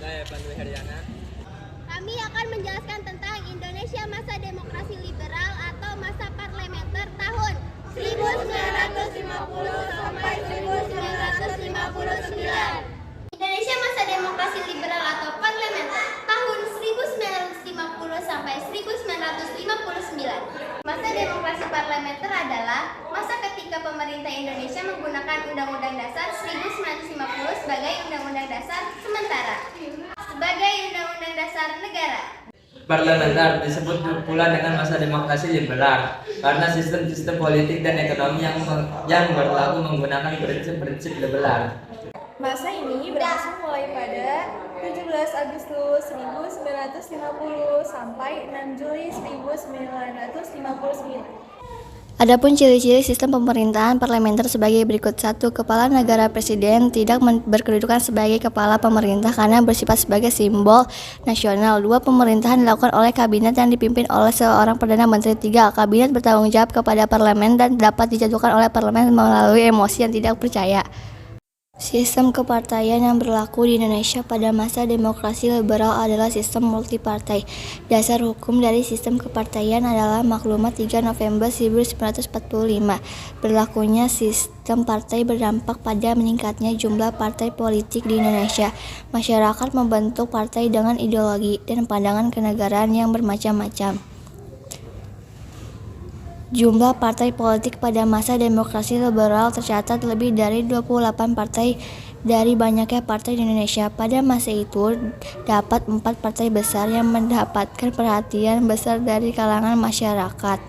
Saya Pandu Heriana. Kami akan menjelaskan tentang Indonesia masa demokrasi liberal atau masa parlementer tahun 1950 sampai 1959. Indonesia masa demokrasi liberal atau parlementer tahun 1950 sampai 1959. Masa demokrasi parlementer adalah masa ketika pemerintah Indonesia menggunakan Undang-Undang Dasar 1950 sebagai Undang-Undang Dasar sementara sebagai Undang-Undang Dasar negara. Parlementer disebut pula dengan masa demokrasi liberal karena sistem-sistem politik dan ekonomi yang berlaku menggunakan prinsip-prinsip liberal. Masa ini berlangsung mulai pada 17 Agustus 1950 sampai 6 Juli 1959. Adapun ciri-ciri sistem pemerintahan parlementer sebagai berikut. 1. Kepala negara presiden tidak berkedudukan sebagai kepala pemerintah karena bersifat sebagai simbol nasional. 2. Pemerintahan dilakukan oleh kabinet yang dipimpin oleh seorang perdana menteri. 3. Kabinet bertanggung jawab kepada parlemen dan dapat dijatuhkan oleh parlemen melalui emosi yang tidak percaya. Sistem kepartaian yang berlaku di Indonesia pada masa demokrasi liberal adalah sistem multipartai. Dasar hukum dari sistem kepartaian adalah Maklumat 3 November 1945. Berlakunya sistem partai berdampak pada meningkatnya jumlah partai politik di Indonesia. Masyarakat membentuk partai dengan ideologi dan pandangan kenegaraan yang bermacam-macam. Jumlah partai politik pada masa demokrasi liberal tercatat lebih dari 28 partai dari banyaknya partai di Indonesia. Pada masa itu, dapat 4 partai besar yang mendapatkan perhatian besar dari kalangan masyarakat,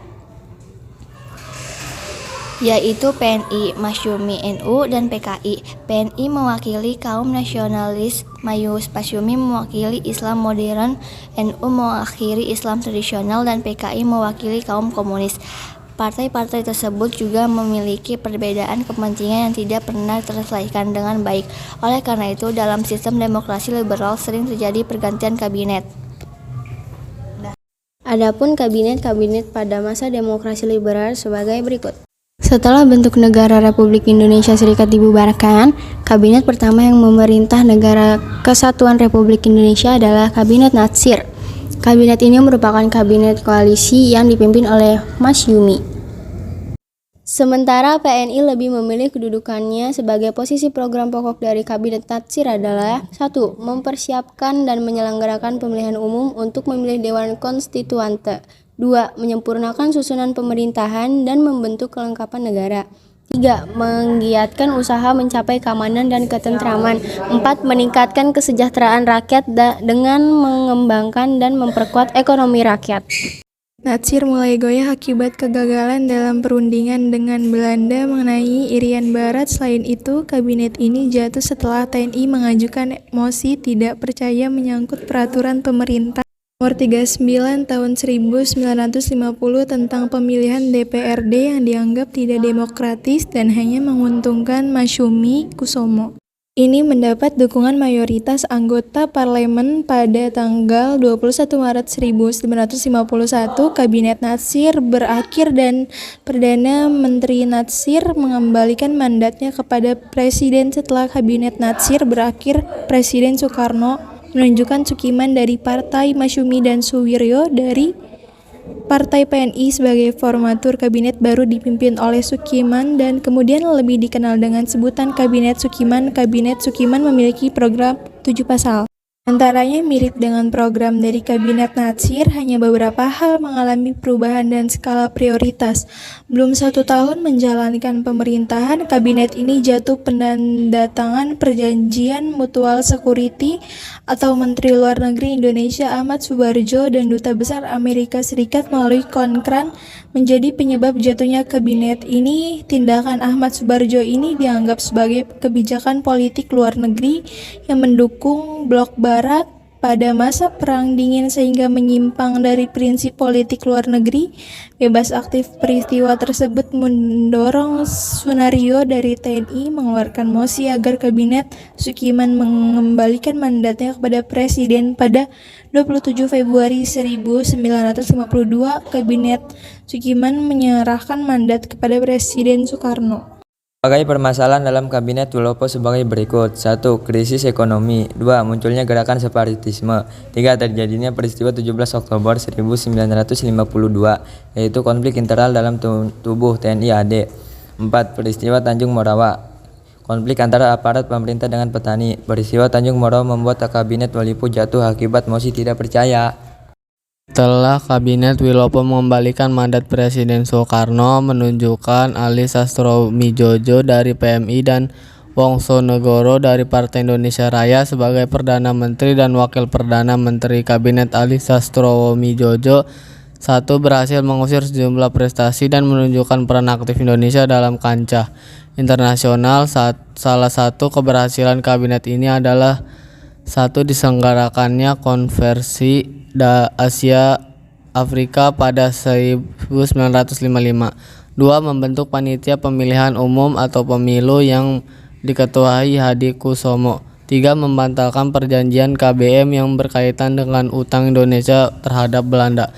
yaitu PNI, Masyumi, NU, dan PKI. PNI mewakili kaum nasionalis, Masyumi mewakili Islam modern, NU mewakili Islam tradisional, dan PKI mewakili kaum komunis. Partai-partai tersebut juga memiliki perbedaan kepentingan yang tidak pernah terselesaikan dengan baik. Oleh karena itu, dalam sistem demokrasi liberal sering terjadi pergantian kabinet. Adapun kabinet-kabinet pada masa demokrasi liberal sebagai berikut. Setelah bentuk negara Republik Indonesia Serikat dibubarkan, kabinet pertama yang memerintah negara Kesatuan Republik Indonesia adalah Kabinet Natsir. Kabinet ini merupakan kabinet koalisi yang dipimpin oleh Masyumi. Sementara PNI lebih memilih kedudukannya sebagai posisi program pokok dari Kabinet Natsir adalah 1. Mempersiapkan dan menyelenggarakan pemilihan umum untuk memilih Dewan Konstituante. 2. Menyempurnakan susunan pemerintahan dan membentuk kelengkapan negara. 3. Menggiatkan usaha mencapai keamanan dan ketentraman. 4. Meningkatkan kesejahteraan rakyat dengan mengembangkan dan memperkuat ekonomi rakyat. Natsir mulai goyah akibat kegagalan dalam perundingan dengan Belanda mengenai Irian Barat. Selain itu, kabinet ini jatuh setelah TNI mengajukan mosi tidak percaya menyangkut peraturan pemerintah Nomor 39 tahun 1950 tentang pemilihan DPRD yang dianggap tidak demokratis dan hanya menguntungkan Masyumi Kusumo. Ini mendapat dukungan mayoritas anggota parlemen. Pada tanggal 21 Maret 1951, Kabinet Natsir berakhir dan Perdana Menteri Natsir mengembalikan mandatnya kepada Presiden. Setelah Kabinet Natsir berakhir, Presiden Soekarno menunjukkan Sukiman dari Partai Masyumi dan Suwiryo dari Partai PNI sebagai formatur kabinet baru dipimpin oleh Sukiman dan kemudian lebih dikenal dengan sebutan Kabinet Sukiman. Kabinet Sukiman memiliki program 7 pasal. Antaranya mirip dengan program dari Kabinet Natsir, hanya beberapa hal mengalami perubahan dan skala prioritas. Belum 1 tahun menjalankan pemerintahan, kabinet ini jatuh penandatangan perjanjian mutual security atau Menteri Luar Negeri Indonesia Ahmad Subarjo dan Duta Besar Amerika Serikat melalui Konkran menjadi penyebab jatuhnya kabinet ini. Tindakan Ahmad Subarjo ini dianggap sebagai kebijakan politik luar negeri yang mendukung blok Barat pada masa Perang Dingin sehingga menyimpang dari prinsip politik luar negeri. Bebas aktif peristiwa tersebut mendorong Sunario dari TNI mengeluarkan mosi agar Kabinet Sukiman mengembalikan mandatnya kepada Presiden. Pada 27 Februari 1952, Kabinet Sukiman menyerahkan mandat kepada Presiden Soekarno. Sebagai permasalahan dalam Kabinet Wilopo sebagai berikut. 1. Krisis ekonomi. 2. Munculnya gerakan separatisme. 3. Terjadinya peristiwa 17 Oktober 1952, yaitu konflik internal dalam tubuh TNI AD. 4. Peristiwa Tanjung Morawa. Konflik antara aparat pemerintah dengan petani. Peristiwa Tanjung Morawa membuat Kabinet Wilopo jatuh akibat mosi tidak percaya. Setelah Kabinet Wilopo mengembalikan mandat Presiden Soekarno, menunjukkan Ali Sastroamidjojo dari PMI dan Wongsonegoro dari Partai Indonesia Raya sebagai Perdana Menteri dan Wakil Perdana Menteri. Kabinet Ali Sastroamidjojo 1. Berhasil mengusir sejumlah prestasi dan menunjukkan peran aktif Indonesia dalam kancah internasional. Salah satu keberhasilan kabinet ini adalah 1. Diselenggarakannya konversi Asia Afrika pada 1955. 2. Membentuk panitia pemilihan umum atau pemilu yang diketuai Hadi Kusumo. 3. Membatalkan perjanjian KBM yang berkaitan dengan utang Indonesia terhadap Belanda.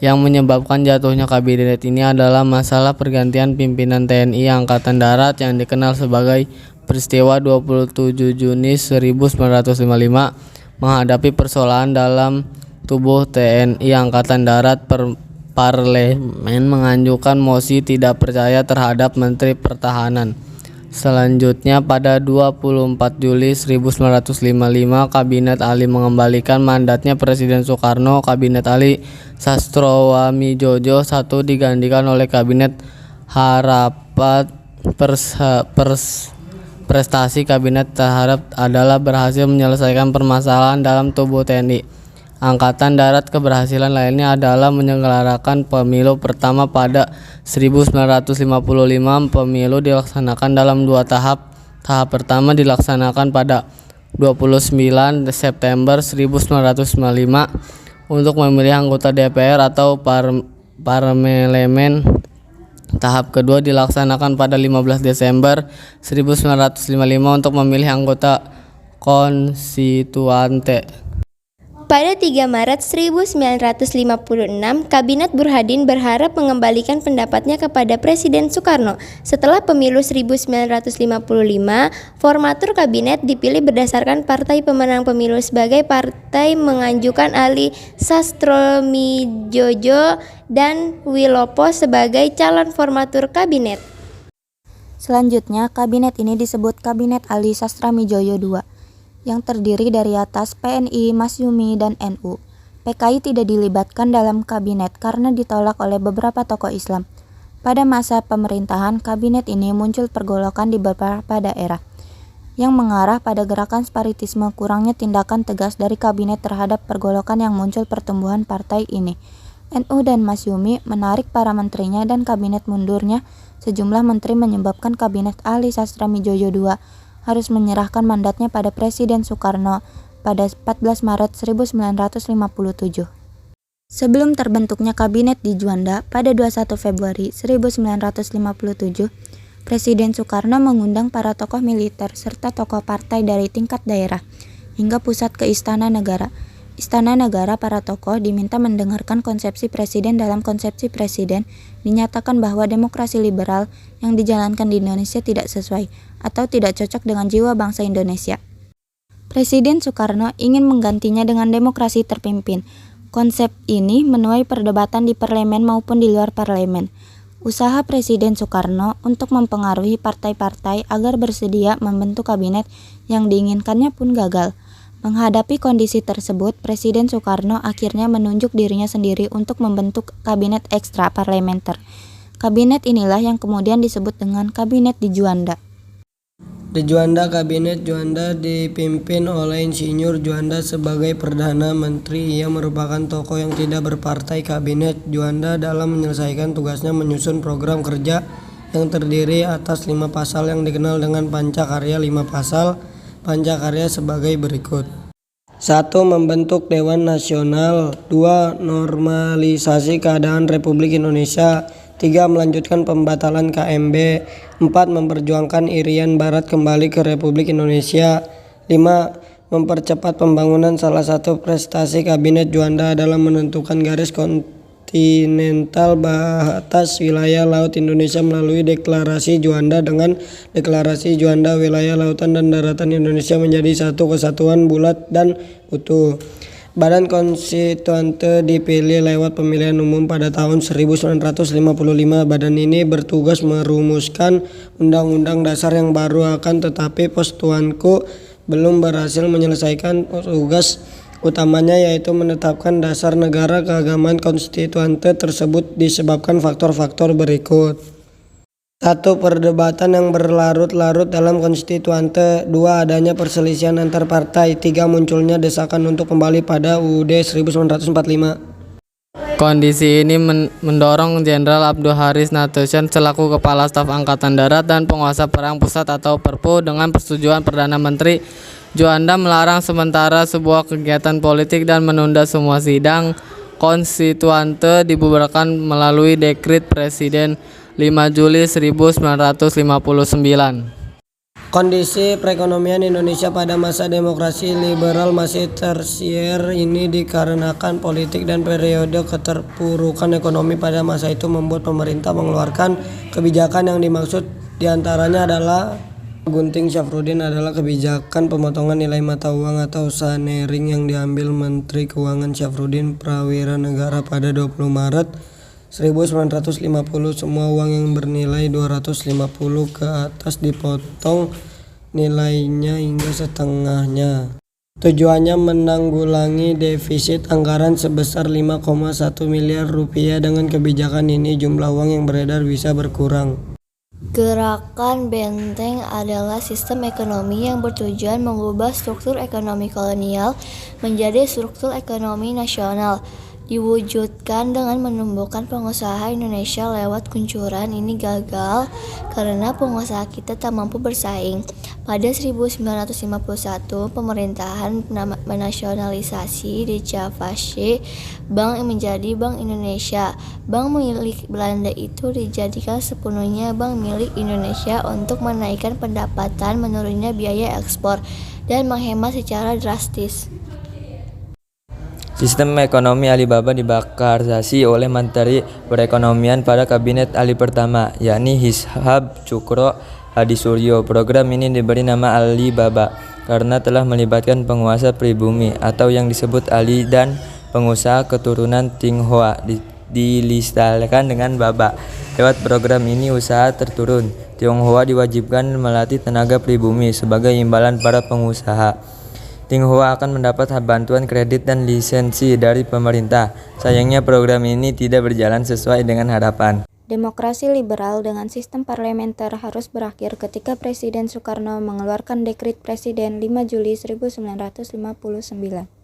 Yang menyebabkan jatuhnya kabinet ini adalah masalah pergantian pimpinan TNI Angkatan Darat yang dikenal sebagai peristiwa 27 Juni 1955. Menghadapi persoalan dalam tubuh TNI Angkatan Darat, Parlemen mengajukan mosi tidak percaya terhadap Menteri Pertahanan. Selanjutnya pada 24 Juli 1955 Kabinet Ali mengembalikan mandatnya Presiden Soekarno. Kabinet Ali Sastroamidjojo 1 digantikan oleh Kabinet Harapan. Prestasi Kabinet terhadap adalah berhasil menyelesaikan permasalahan dalam tubuh TNI Angkatan Darat. Keberhasilan lainnya adalah menyelenggarakan pemilu pertama pada 1955. Pemilu dilaksanakan dalam 2 tahap. Tahap pertama dilaksanakan pada 29 September 1955 untuk memilih anggota DPR atau parlemen. Tahap kedua dilaksanakan pada 15 Desember 1955 untuk memilih anggota konstituante. Pada 3 Maret 1956, Kabinet Burhanuddin berharap mengembalikan pendapatnya kepada Presiden Soekarno. Setelah pemilu 1955, formatur kabinet dipilih berdasarkan partai pemenang pemilu. Sebagai partai mengajukan Ali Sastroamidjojo dan Wilopo sebagai calon formatur kabinet. Selanjutnya, kabinet ini disebut Kabinet Ali Sastroamidjojo II, yang terdiri dari atas PNI, Masyumi, dan NU. PKI tidak dilibatkan dalam kabinet karena ditolak oleh beberapa tokoh Islam. Pada masa pemerintahan kabinet ini muncul pergolakan di beberapa daerah yang mengarah pada gerakan separatisme. Kurangnya tindakan tegas dari kabinet terhadap pergolakan yang muncul pertumbuhan partai ini. NU dan Masyumi menarik para menterinya dan kabinet mundurnya sejumlah menteri menyebabkan Kabinet Ali Sastroamidjojo II harus menyerahkan mandatnya pada Presiden Soekarno pada 14 Maret 1957. Sebelum terbentuknya kabinet di Juanda pada 21 Februari 1957, Presiden Soekarno mengundang para tokoh militer serta tokoh partai dari tingkat daerah hingga pusat ke Istana Negara. Istana Negara para tokoh diminta mendengarkan konsepsi presiden. Dalam konsepsi presiden dinyatakan bahwa demokrasi liberal yang dijalankan di Indonesia tidak sesuai atau tidak cocok dengan jiwa bangsa Indonesia. Presiden Soekarno ingin menggantinya dengan demokrasi terpimpin. Konsep ini menuai perdebatan di parlemen maupun di luar parlemen. Usaha Presiden Soekarno untuk mempengaruhi partai-partai agar bersedia membentuk kabinet yang diinginkannya pun gagal. Menghadapi kondisi tersebut, Presiden Soekarno akhirnya menunjuk dirinya sendiri untuk membentuk kabinet ekstra parlementer. Kabinet inilah yang kemudian disebut dengan Kabinet di Juanda. Di Juanda, Kabinet Juanda dipimpin oleh Insinyur Juanda sebagai Perdana Menteri. Ia merupakan tokoh yang tidak berpartai. Kabinet Juanda dalam menyelesaikan tugasnya menyusun program kerja yang terdiri atas 5 pasal yang dikenal dengan Pancakarya. 5 pasal Pancakarya sebagai berikut. 1. Membentuk Dewan Nasional. 2. Normalisasi keadaan Republik Indonesia. 3. Melanjutkan pembatalan KMB. 4. Memperjuangkan Irian Barat kembali ke Republik Indonesia. 5. Mempercepat pembangunan. Salah satu prestasi Kabinet Juanda adalah menentukan garis kontinental batas wilayah laut Indonesia melalui Deklarasi Juanda. Dengan Deklarasi Juanda, wilayah lautan dan daratan Indonesia menjadi satu kesatuan bulat dan utuh. Badan Konstituante dipilih lewat pemilihan umum pada tahun 1955. Badan ini bertugas merumuskan Undang-Undang Dasar yang baru, akan tetapi Postuanku belum berhasil menyelesaikan tugas utamanya, yaitu menetapkan dasar negara. Keagamaan konstituante tersebut disebabkan faktor-faktor berikut. 1. Perdebatan yang berlarut-larut dalam konstituante. 2. Adanya perselisihan antar partai. 3. Munculnya desakan untuk kembali pada UUD 1945. Kondisi ini mendorong Jenderal Abdul Haris Nasution selaku Kepala Staf Angkatan Darat dan Penguasa Perang Pusat atau Perpu dengan persetujuan Perdana Menteri Juanda melarang sementara sebuah kegiatan politik dan menunda semua sidang konstituante dibubarkan melalui Dekrit Presiden 5 Juli 1959. Kondisi perekonomian Indonesia pada masa demokrasi liberal masih tersier ini dikarenakan politik dan periode keterpurukan ekonomi pada masa itu membuat pemerintah mengeluarkan kebijakan yang dimaksud diantaranya adalah Gunting Syafruddin adalah kebijakan pemotongan nilai mata uang atau sanering yang diambil Menteri Keuangan Syafruddin Prawira Negara pada 20 Maret 1950. Semua uang yang bernilai 250 ke atas dipotong nilainya hingga setengahnya. Tujuannya menanggulangi defisit anggaran sebesar 5,1 miliar rupiah. Dengan kebijakan ini jumlah uang yang beredar bisa berkurang. Gerakan Benteng adalah sistem ekonomi yang bertujuan mengubah struktur ekonomi kolonial menjadi struktur ekonomi nasional. Diwujudkan dengan menumbuhkan pengusaha Indonesia lewat kuncuran. Ini gagal karena pengusaha kita tak mampu bersaing. Pada 1951, pemerintahan menasionalisasi Dijavashe Bank menjadi Bank Indonesia. Bank milik Belanda itu dijadikan sepenuhnya bank milik Indonesia untuk menaikkan pendapatan, menurunnya biaya ekspor, dan menghemat secara drastis. Sistem ekonomi Alibaba dibakarsasi oleh Menteri Perekonomian pada Kabinet Ali pertama, yakni Ishab Cukro Hadisuryo. Program ini diberi nama Alibaba karena telah melibatkan penguasa pribumi atau yang disebut Ali dan pengusaha keturunan Tionghoa dilestarikan dengan Baba. Lewat program ini usaha terturun. Tionghoa diwajibkan melatih tenaga pribumi sebagai imbalan para pengusaha. Tionghoa akan mendapat bantuan kredit dan lisensi dari pemerintah. Sayangnya program ini tidak berjalan sesuai dengan harapan. Demokrasi liberal dengan sistem parlementer harus berakhir ketika Presiden Soekarno mengeluarkan Dekrit Presiden 5 Juli 1959.